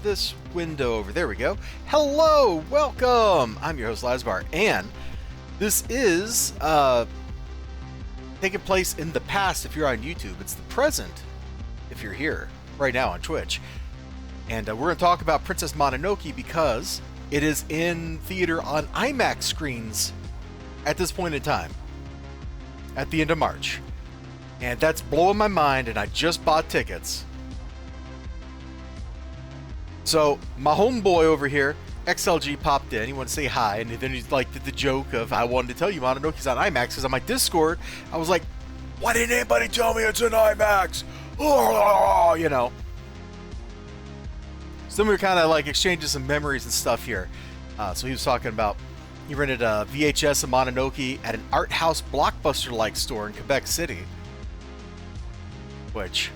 this window over. There we go. Hello, welcome. I'm your host, elizibar, and this is taking place in the past if you're on YouTube. It's the present if you're here right now on Twitch. And we're going to talk about Princess Mononoke because it is in theater on IMAX screens at this point in time, at the end of March. And that's blowing my mind, and I just bought tickets. So, my homeboy over here, XLG, popped in. He wanted to say hi, and then he did the joke of, I wanted to tell you Mononoke's on IMAX, because on my Discord, I was like, why didn't anybody tell me it's in IMAX? Oh, you know. So then we were kind of like exchanging some memories and stuff here. So he was talking about, he rented a VHS of Mononoke at an art house blockbuster-like store in Quebec City. Which,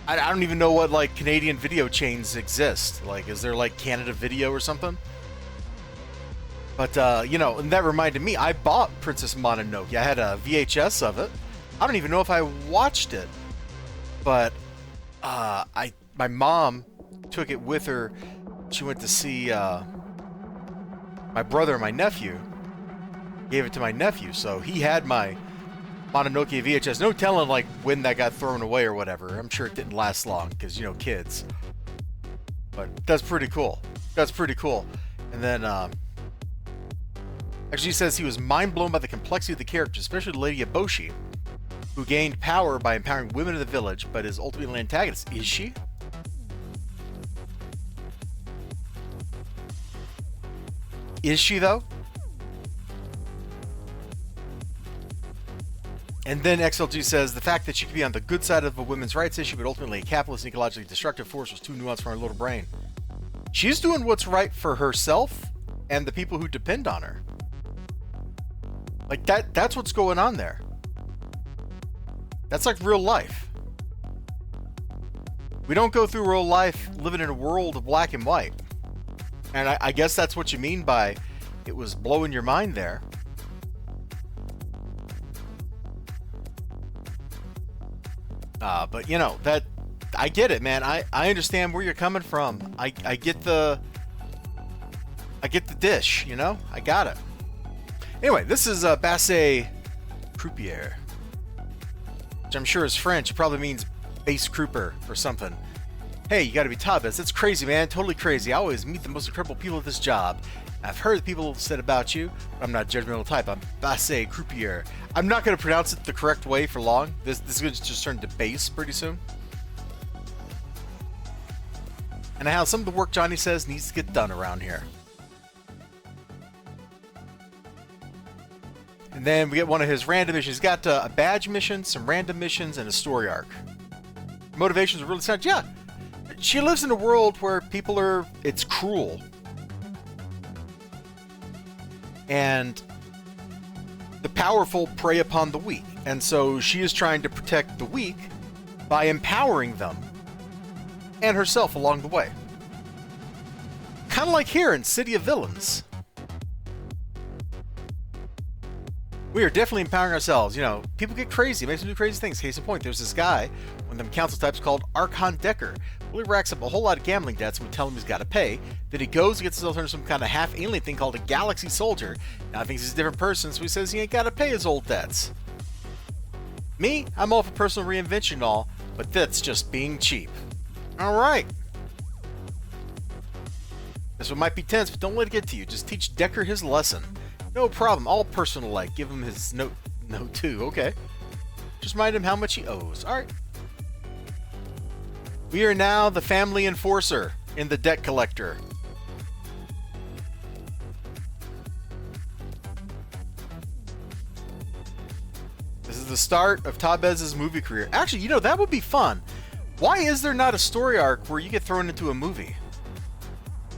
I don't even know what, like, Canadian video chains exist. Like, is there, like, Canada Video or something? But, you know, and that reminded me, I bought Princess Mononoke. I had a VHS of it. I don't even know if I watched it. But, my mom took it with her. She went to see, my brother and my nephew. Gave it to my nephew, so he had my Mononoke VHS. No telling, like, when that got thrown away or whatever. I'm sure it didn't last long, because, you know, kids. But that's pretty cool. That's pretty cool. And then, actually, he says he was mind blown by the complexity of the characters, especially the Lady Eboshi, who gained power by empowering women of the village, but is ultimately an antagonist. Is she? Is she, though? And then XLG says, the fact that she could be on the good side of a women's rights issue, but ultimately a capitalist and ecologically destructive force was too nuanced for her little brain. She's doing what's right for herself and the people who depend on her. Like, that's what's going on there. That's like real life. We don't go through real life living in a world of black and white. And I guess that's what you mean by it was blowing your mind there. But you know, that I get it, man. I understand where you're coming from. I get the dish, you know? I got it. Anyway, this is Basse Croupier, which I'm sure is French. It probably means base crouper or something. Hey, you gotta be Tabas. That's crazy, man. Totally crazy. I always meet the most incredible people at this job. I've heard people said about you, but I'm not a judgmental type. I'm Basse Croupier. I'm not going to pronounce it the correct way for long. This is going to just turn to bass pretty soon. And how some of the work Johnny says needs to get done around here. And then we get one of his random missions. He's got a badge mission, some random missions, and a story arc. Motivations are really sound. Yeah, she lives in a world where people are, it's cruel. And the powerful prey upon the weak. And so she is trying to protect the weak by empowering them and herself along the way. Kind of like here in City of Villains. We are definitely empowering ourselves. You know, people get crazy, makes them do crazy things. Case in point, there's this guy, one of them council types called Archon Decker. Well, he racks up a whole lot of gambling debts and we tell him he's got to pay. Then he goes and gets himself into some kind of half-alien thing called a Galaxy Soldier. Now he thinks he's a different person, so he says he ain't got to pay his old debts. Me, I'm all for personal reinvention and all, but that's just being cheap. Alright. This one might be tense, but don't let it get to you. Just teach Decker his lesson. No problem, all personal-like. Give him his note too, okay. Just remind him how much he owes. Alright. We are now the family enforcer in the debt collector. This is the start of Tabez's movie career. Actually, you know, that would be fun. Why is there not a story arc where you get thrown into a movie?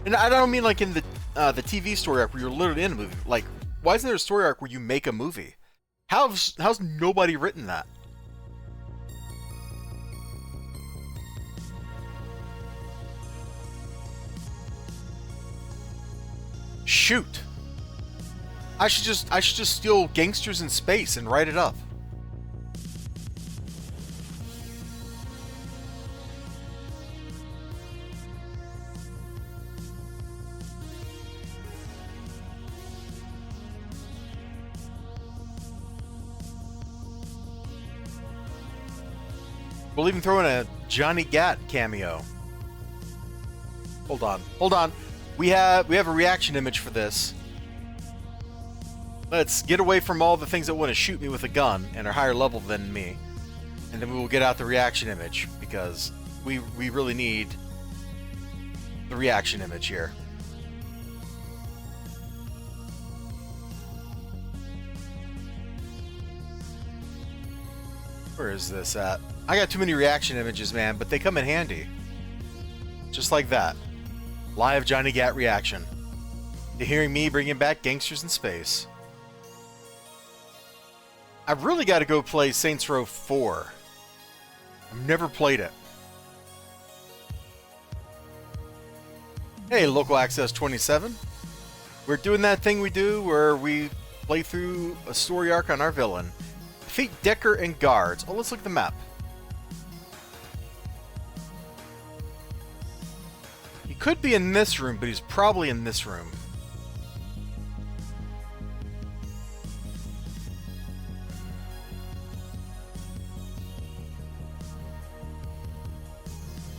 And I don't mean like in the TV story arc where you're literally in a movie. Like, why isn't there a story arc where you make a movie? How's nobody written that? Shoot. I should just steal gangsters in space and write it up. We'll even throw in a Johnny Gat cameo. Hold on. Hold on. We have a reaction image for this. Let's get away from all the things that want to shoot me with a gun and are higher level than me. And then we will get out the reaction image, because we really need the reaction image here. Where is this at? I got too many reaction images, man, but they come in handy. Just like that. Live Johnny Gat reaction to hearing me bringing back Gangsters in Space. I've really got to go play Saints Row 4. I've never played it. Hey, Local Access 27. We're doing that thing we do where we play through a story arc on our villain. Defeat Decker and guards. Oh, let's look at the map. He could be in this room, but he's probably in this room.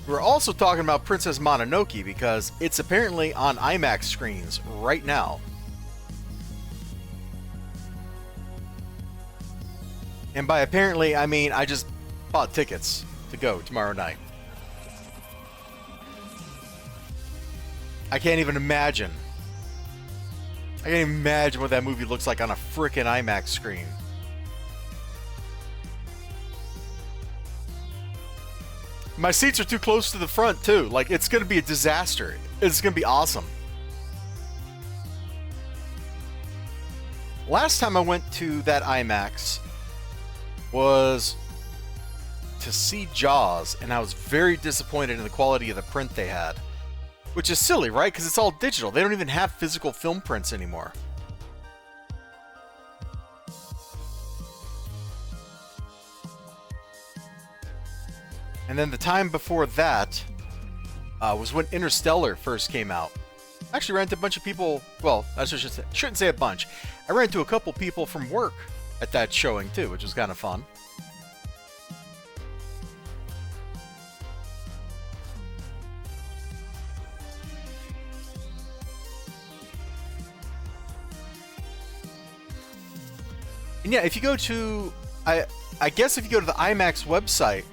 We're also talking about Princess Mononoke because it's apparently on IMAX screens right now. And by apparently, I mean I just bought tickets to go tomorrow night. I can't even imagine. I can't even imagine what that movie looks like on a frickin' IMAX screen. My seats are too close to the front, too. Like, it's going to be a disaster. It's going to be awesome. Last time I went to that IMAX was to see Jaws, and I was very disappointed in the quality of the print they had. Which is silly, right? Because it's all digital. They don't even have physical film prints anymore. And then the time before that was when Interstellar first came out. I actually ran into a bunch of people, well, I shouldn't say a bunch. I ran into a couple people from work at that showing too, which was kind of fun. And yeah, if you go to, I guess if you go to the IMAX website,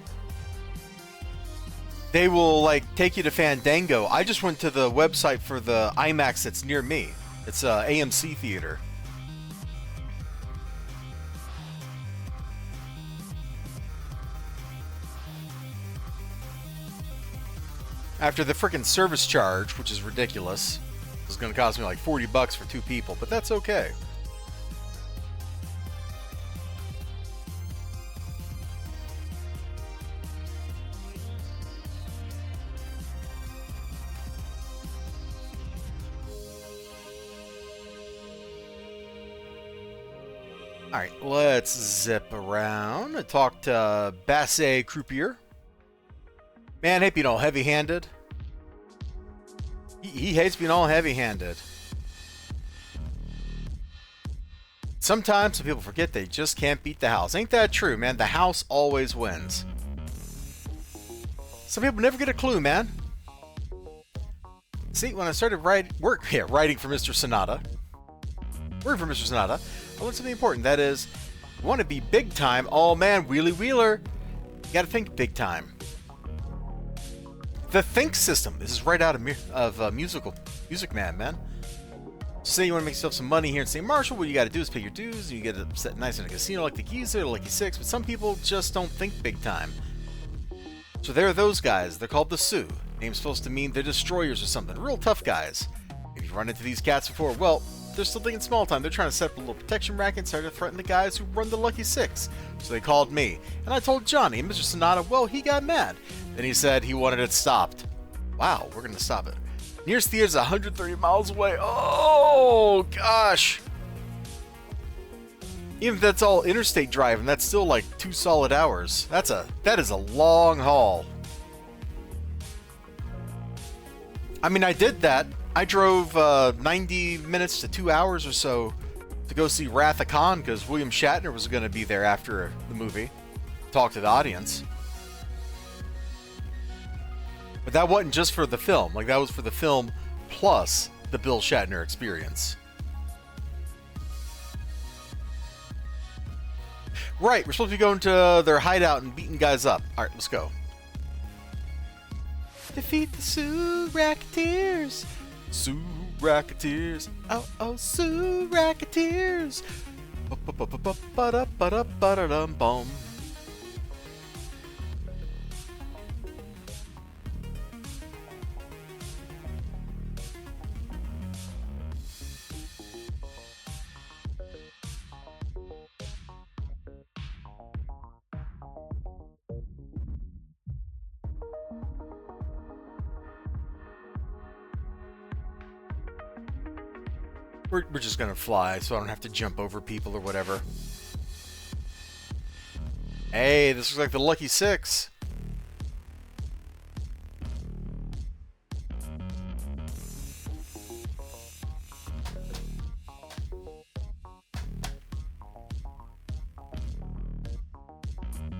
they will like take you to Fandango. I just went to the website for the IMAX that's near me. It's a AMC theater. After the frickin' service charge, which is ridiculous. It's going to cost me like $40 for 2 people, but that's okay. Alright, let's zip around and talk to Basse Croupier. Man, I hate being all heavy-handed. He hates being all heavy-handed. Sometimes some people forget they just can't beat the house. Ain't that true, man? The house always wins. Some people never get a clue, man. See, when I started writing for Mr. Sonata, I learned something important. That is, you want to be big time. Oh man, Wheelie Wheeler. You got to think big time. The Think system. This is right out of Music Man, man. Say you want to make yourself some money here in St. Marshall. What you got to do is pay your dues. And you get it set nice in a casino like the Geezer, Lucky Six. But some people just don't think big time. So there are those guys. They're called the Sioux. Name's supposed to mean they're destroyers or something. Real tough guys. If you've run into these cats before, well, they're still thinking small time. They're trying to set up a little protection racket and start to threaten the guys who run the Lucky Six. So they called me. And I told Johnny, and Mr. Sonata, well, he got mad. Then he said he wanted it stopped. Wow, we're going to stop it. Nearest theater is 130 miles away. Oh, gosh. Even if that's all interstate driving, that's still like 2 solid hours. That is a long haul. I mean, I did that. I drove 90 minutes to 2 hours or so to go see Wrath of Khan because William Shatner was going to be there after the movie. Talk to the audience. But that wasn't just for the film. Like, that was for the film plus the Bill Shatner experience. Right, we're supposed to be going to their hideout and beating guys up. Alright, let's go. Defeat the Sioux Racketeers. Sioux Racketeers. Oh, oh, Sioux Racketeers. Ba-da-ba-da-ba-da-bum. We're just gonna fly, so I don't have to jump over people or whatever. Hey, this looks like the Lucky Six.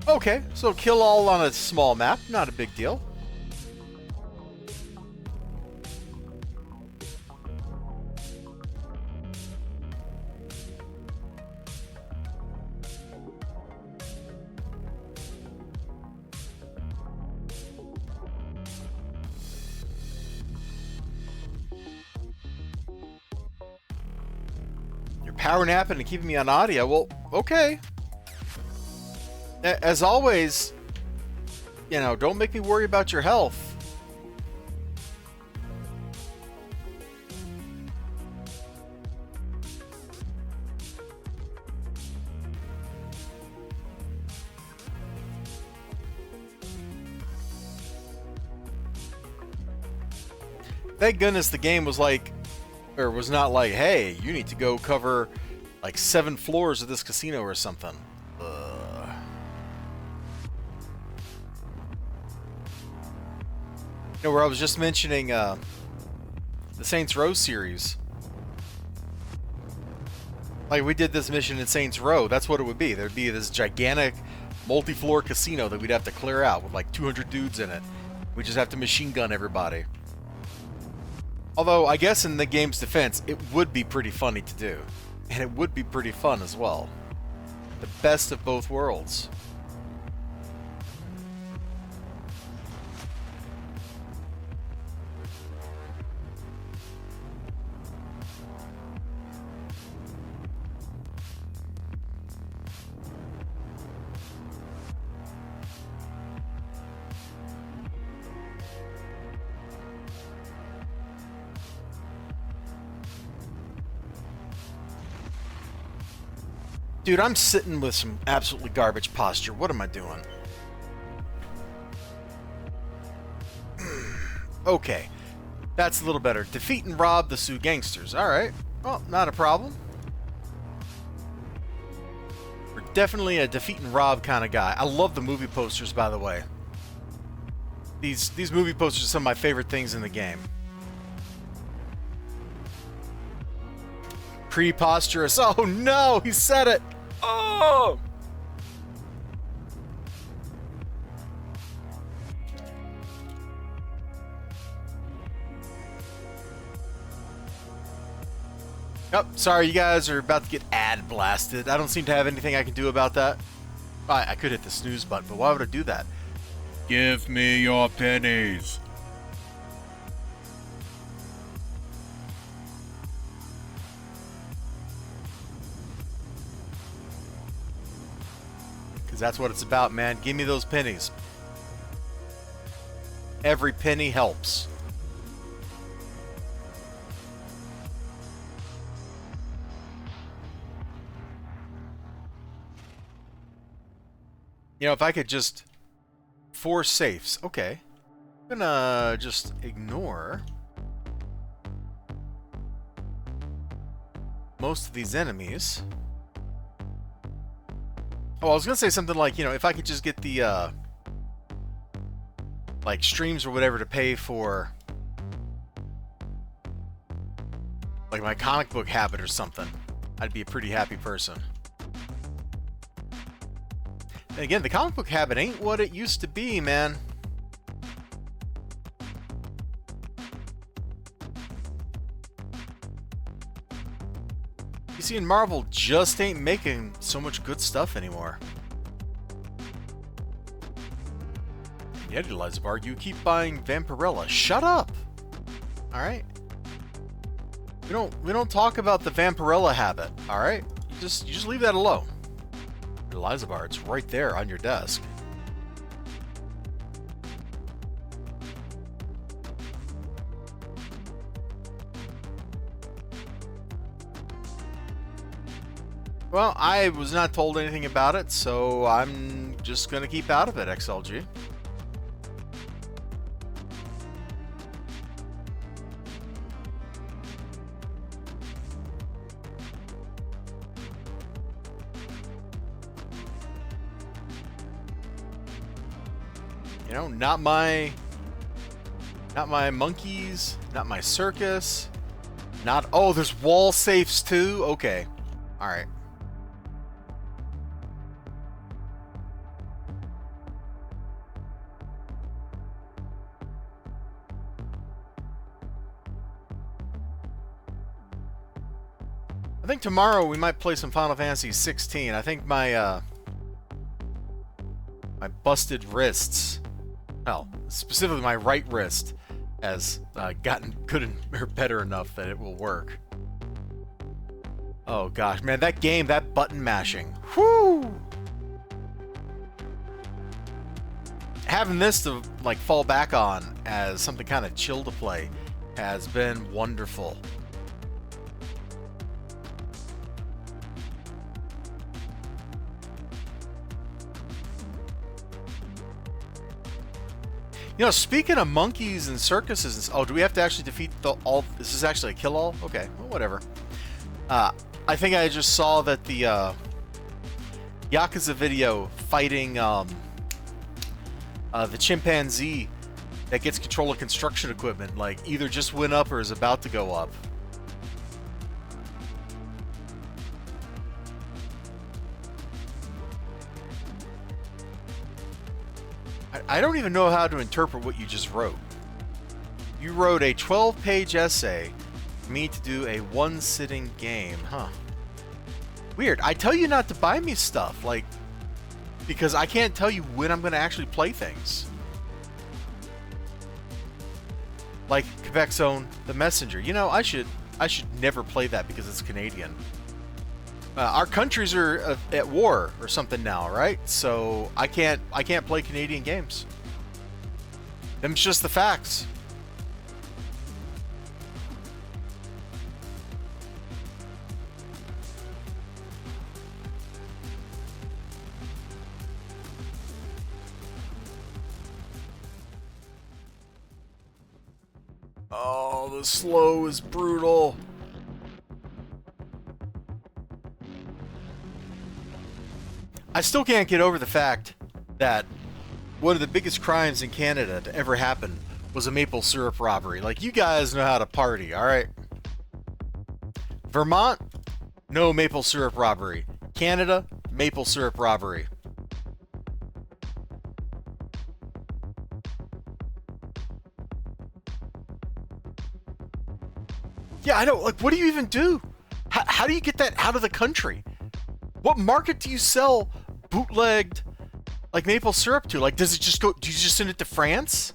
Okay, so kill all on a small map, not a big deal. Power napping and keeping me on audio. Well, okay. As always, you know, don't make me worry about your health. Thank goodness the game was like, or was not like, hey, you need to go cover like 7 floors of this casino or something. You know, where I was just mentioning the Saints Row series. Like, we did this mission in Saints Row, that's what it would be. There'd be this gigantic multi-floor casino that we'd have to clear out with like 200 dudes in it. We just have to machine gun everybody. Although, I guess in the game's defense, it would be pretty funny to do. And it would be pretty fun as well. The best of both worlds. Dude, I'm sitting with some absolutely garbage posture. What am I doing? Okay. That's a little better. Defeat and rob the Sioux gangsters. Alright. Well, not a problem. We're definitely a defeat and rob kind of guy. I love the movie posters, by the way. These movie posters are some of my favorite things in the game. Preposterous. Oh no, he said it. Oh! Yep, sorry, you guys are about to get ad blasted. I don't seem to have anything I can do about that. I could hit the snooze button, but why would I do that? Give me your pennies. That's what it's about, man. Give me those pennies. Every penny helps. You know, if I could just... 4 safes. Okay. I'm gonna just ignore most of these enemies. Oh, I was gonna say something like, you know, if I could just get the, like, streams or whatever to pay for, like, my comic book habit or something, I'd be a pretty happy person. And again, the comic book habit ain't what it used to be, man. DC and Marvel just ain't making so much good stuff anymore. Yeah, elizibar, you keep buying Vampirella. Shut up. All right. We don't talk about the Vampirella habit. All right. You just leave that alone. elizibar, it's right there on your desk. Well, I was not told anything about it, so I'm just going to keep out of it, XLG. You know, not my monkeys, not my circus, not... Oh, there's wall safes too? Okay. All right. I think tomorrow we might play some Final Fantasy 16. I think my my busted wrists, well, specifically my right wrist, has gotten good or better enough that it will work. Oh gosh, man, that game, that button mashing, whoo! Having this to like fall back on as something kind of chill to play has been wonderful. You know, speaking of monkeys and circuses, oh, do we have to actually defeat all? This is actually a kill-all? Okay, well, whatever. I think I just saw that the Yakuza video fighting the chimpanzee that gets control of construction equipment, like, either just went up or is about to go up. I don't even know how to interpret what you just wrote. You wrote a 12-page essay for me to do a one-sitting game, huh? Weird. I tell you not to buy me stuff, like, because I can't tell you when I'm going to actually play things. Like Quebec Zone, The Messenger. You know, I should never play that because it's Canadian. Our countries are at war or something now, right? So I can't play Canadian games. Them's just the facts. Oh, the slow is brutal. I still can't get over the fact that one of the biggest crimes in Canada to ever happen was a maple syrup robbery. Like, you guys know how to party, alright? Vermont, no maple syrup robbery. Canada, maple syrup robbery. Yeah, I don't, like, what do you even do? How do you get that out of the country? What market do you sell bootlegged, like, maple syrup to? Like, does it just go, do you just send it to France?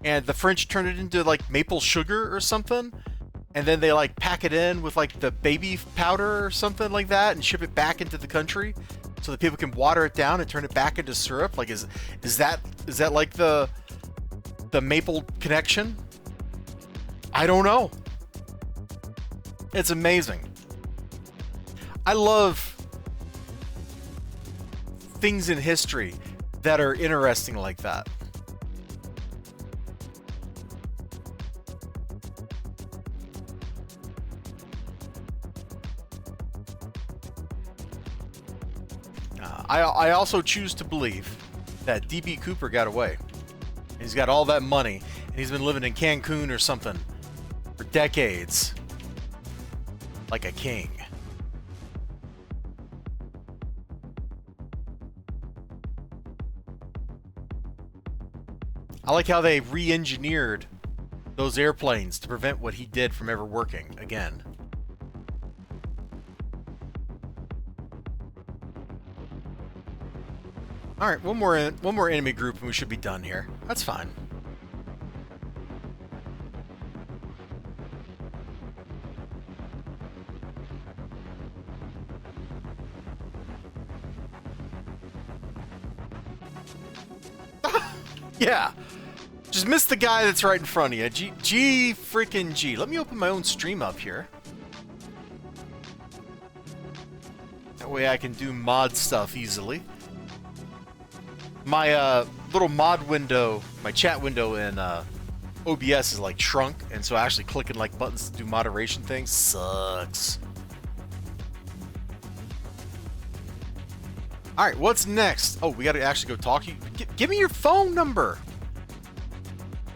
And the French turn it into, like, maple sugar or something? And then they, like, pack it in with, like, the baby powder or something like that and ship it back into the country so that people can water it down and turn it back into syrup? Like, is that like the maple connection? I don't know. It's amazing. I love things in history that are interesting like that. I also choose to believe that D.B. Cooper got away. He's got all that money, and he's been living in Cancun or something for decades, like a king. I like how they re-engineered those airplanes to prevent what he did from ever working again. All right, one more enemy group, and we should be done here. That's fine. Yeah, just missed the guy that's right in front of you. G freaking G. Let me open my own stream up here. That way I can do mod stuff easily. My little mod window, my chat window in OBS is like shrunk, and so actually clicking like buttons to do moderation things sucks. All right, what's next? Oh, we got to actually go talk to you. Give me your phone number.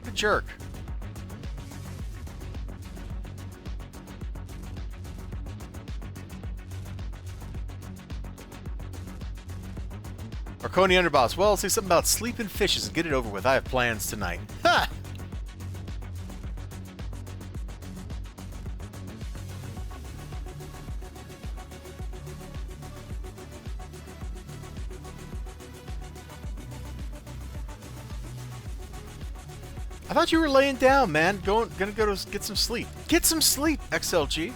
What a jerk. Marconi Underboss. Well, say something about sleeping fishes and get it over with. I have plans tonight. Ha! I thought you were laying down, man. Gonna go to get some sleep. Get some sleep, XLG.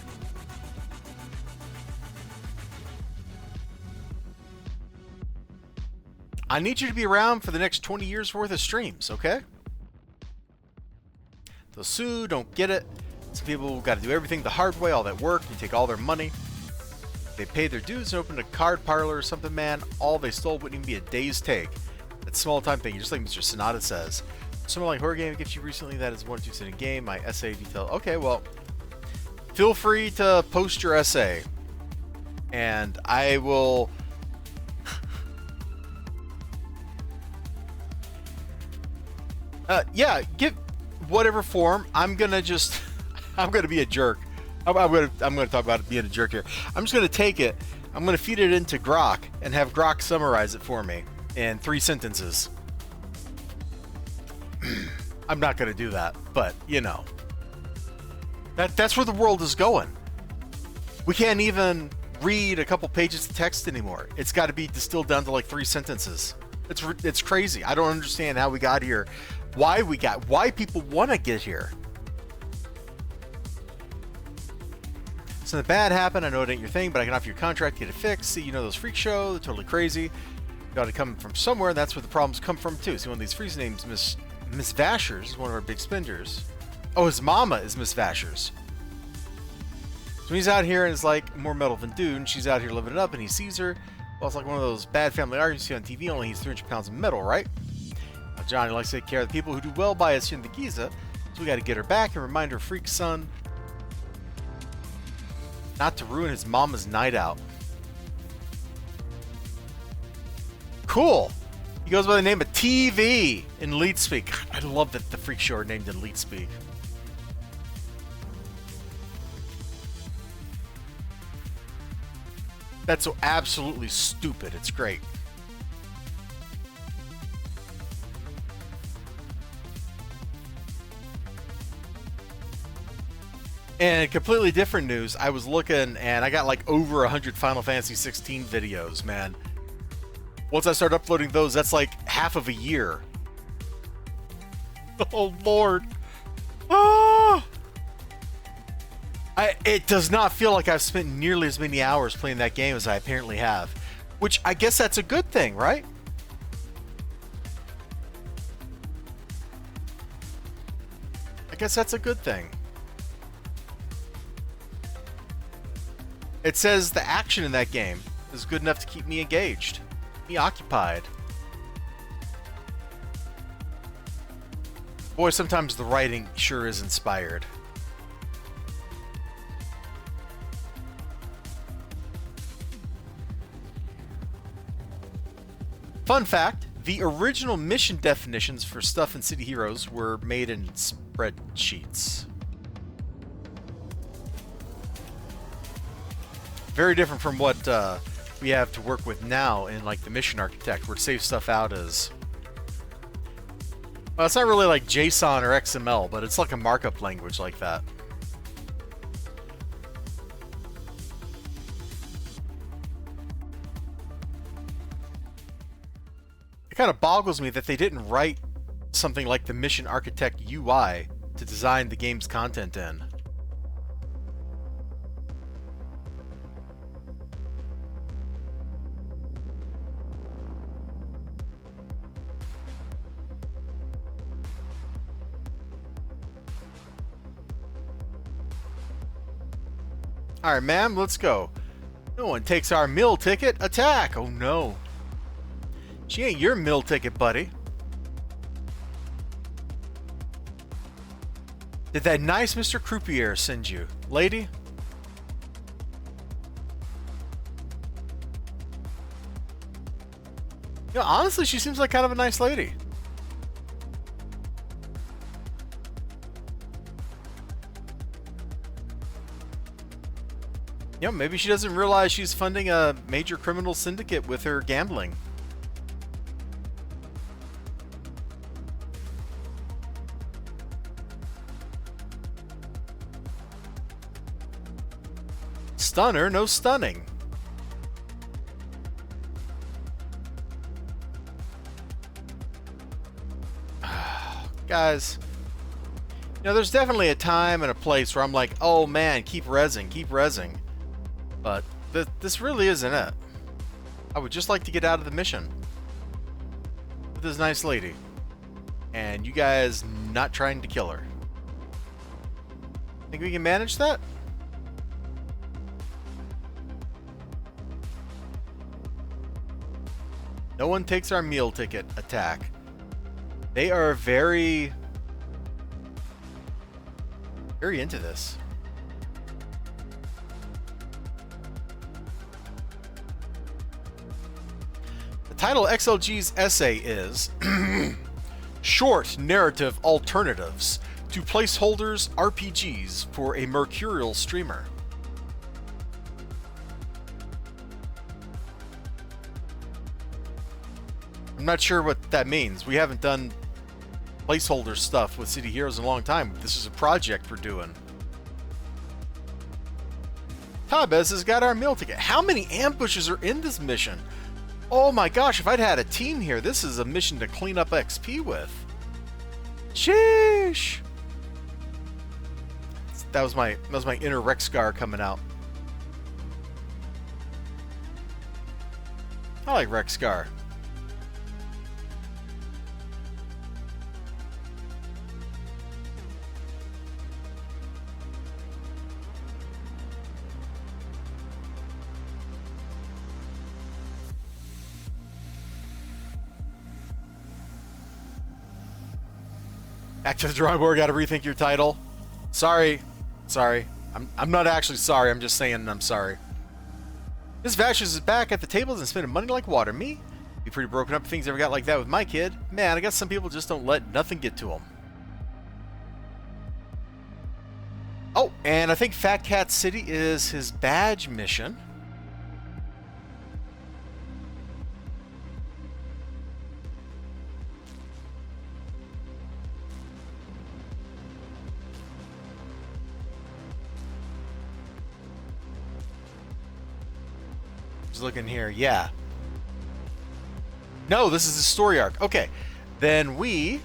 I need you to be around for the next 20 years worth of streams, okay? They'll sue, don't get it. Some people got to do everything the hard way, all that work. You take all their money. They paid their dues and opened a card parlor or something, man. All they stole wouldn't even be a day's take. That small time thing, just like Mr. Sonata says. Someone like horror game gift you recently that is 1 2 cent a game. My essay detail. Okay, well, feel free to post your essay, and I will. Yeah, give whatever form. I'm gonna be a jerk. I'm gonna talk about being a jerk here. I'm just gonna take it. I'm gonna feed it into Grok and have Grok summarize it for me in 3 sentences. I'm not going to do that, but, you know. That's where the world is going. We can't even read a couple pages of text anymore. It's got to be distilled down to like 3 sentences. It's crazy. I don't understand how we got here, why people want to get here. Something bad happened. I know it ain't your thing, but I can offer your contract, get it fixed. See, you know those freak show, they're totally crazy. Got to come from somewhere, and that's where the problems come from too. See, one of these freeze names, Miss Vashers, is one of our big spenders. Oh, his mama is Miss Vashers. So he's out here and is like more metal than dude, and she's out here living it up, and he sees her. Well, it's like one of those bad family arguments you see on TV, only he's 300 pounds of metal, right? Now, Johnny likes to take care of the people who do well by us here in the Giza, so we got to get her back and remind her freak son not to ruin his mama's night out. Cool. He goes by the name of TV in Lead Speak. I love that the freak show are named in Lead Speak. That's so absolutely stupid. It's great. And completely different news. I was looking and I got like over 100 Final Fantasy 16 videos, man. Once I start uploading those, that's like half of a year. Oh, Lord. Ah! It does not feel like I've spent nearly as many hours playing that game as I apparently have. Which, I guess that's a good thing, right? I guess that's a good thing. It says the action in that game is good enough to keep me engaged. Me occupied. Boy, sometimes the writing sure is inspired. Fun fact, the original mission definitions for stuff in City Heroes were made in spreadsheets. Very different from what we have to work with now in like the mission architect, where it saves stuff out as, well, it's not really like JSON or XML, but it's like a markup language like that. kind of boggles me that they didn't write something like the Mission Architect UI to design the game's content in. Alright, ma'am, let's go. No one takes our meal ticket. Attack! Oh no. She ain't your meal ticket, buddy. Did that nice Mr. Croupier send you, lady? You know, honestly, she seems like kind of a nice lady. You know, maybe she doesn't realize she's funding a major criminal syndicate with her gambling. Stunner, no stunning. Guys, you know, there's definitely a time and a place where I'm like, oh man, keep rezzing, keep rezzing. But this really isn't it. I would just like to get out of the mission with this nice lady. And you guys not trying to kill her. Think we can manage that? No one takes our meal ticket. Attack. They are very into this. The title of XLG's essay is Short Narrative Alternatives to Placeholders RPGs for a Mercurial Streamer. I'm not sure what that means. We haven't done placeholder stuff with City Heroes in a long time. This is a project we're doing. Tabez has got our meal ticket. How many ambushes are in this mission? Oh my gosh, if I'd had a team here, this is a mission to clean up XP with. Sheesh. That was my inner Rexgar coming out. I like Rexgar. Back to the drawing board, gotta rethink your title. Sorry. I'm not actually sorry, I'm just saying I'm sorry. Miss Vashes is back at the tables and spending money like water. Me? Be pretty broken up if things ever got like that with my kid. Man, I guess some people just don't let nothing get to them. Oh, and I think Fat Cat City is his badge mission. Looking here, yeah. No, this is the story arc. Okay, then I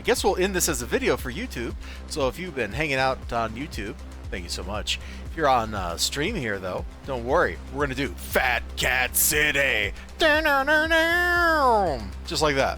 guess we'll end this as a video for YouTube. So if you've been hanging out on YouTube, thank you so much. If you're on stream here, though, don't worry. We're gonna do Fat Cat City, just like that.